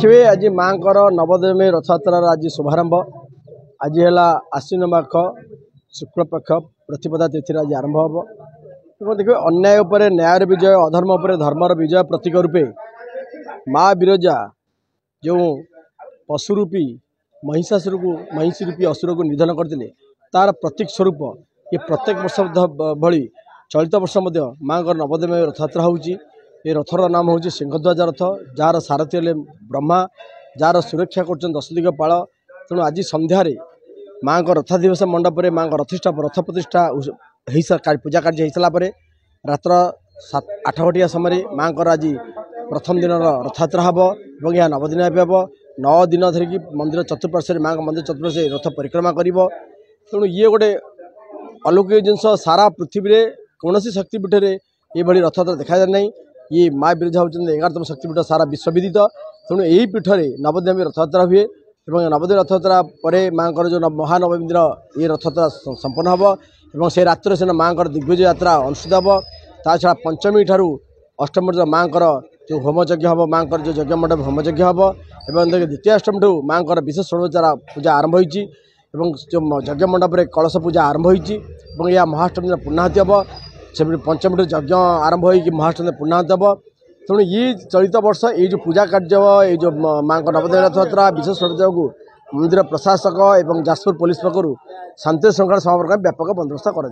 देखिए आज माँ नवदमी रथयात्रार आज शुभारंभ आज है आश्विन माघ शुक्लपक्ष प्रतिपदा तिथि आज आरंभ हम देखिए अन्याय उपर न्यायर विजय अधर्म उपर धर्मर विजय प्रतीक रूपे माँ विरजा जो पशुरूपी महिषासुर को महिषी रूपी असुर को निधन करते तार प्रतीक स्वरूप ये प्रत्येक वर्ष भली चलित वर्ष माँ नवदमी रथयात्रा होची। ये रथर नाम हूँ सिंहध्वज रथ जार सारथी हेले ब्रह्मा जार सुरक्षा कर दशदिगपाल तेणु आज सन्धार माँ रथाधिवेश मंडप माँ रथ प्रतिष्ठा पूजा कार्य हो सारापर रात्र 8 समय माँ आज प्रथम दिन रथयात्रा हम और यह 9 दिन हम 9 दिन धरिकी मंदिर चतुर्पार्श्व माँ मंदिर चतुर्पार्श्व रथ परिक्रमा कर तेणु ये गोटे अलौकिक जिनस सारा पृथ्वी में कौन शक्तिपीठ में ये रथयात्रा देखा जाए ना। ये माँ विरजा होती 11तम शक्तिपीठ सारा विश्वविदित तेणु यही पीठरे नवदमी रथयात्रा हुए और नवदमी रथयात्रा पर माँ जो महानवमी दिन ये रथयात्रा संपन्न हम और से रात्र से माँ दिग्विजय यात्रा अनुष्ठित हम ता छड़ा पंचमी ठारू अष्टमी माँ जो होमयज्ञ हम माँ जो यज्ञ मंडप होमयज्ञ हम और द्वितीय अष्टमी ठू माँ विशेष षोड़ोपचार पूजा आरंभ होती जो यज्ञ मंडप में कलश पूजा आरंभ होती यह महाअष्टमी दिन पूर्णाहुति हम से पंचमी यज्ञ आरंभ हो महाअष्टमी पूर्णाहुति हम तेणु ये चलित वर्ष ये जो पूजा कार्य ये जो माँ नवदमी रथयात्रा विशेष षोड़ोपचार को मंदिर प्रशासक और जाजपुर पुलिस पक्षर शांति श्रृंखला समापन व्यापक बंदोबस्त कर।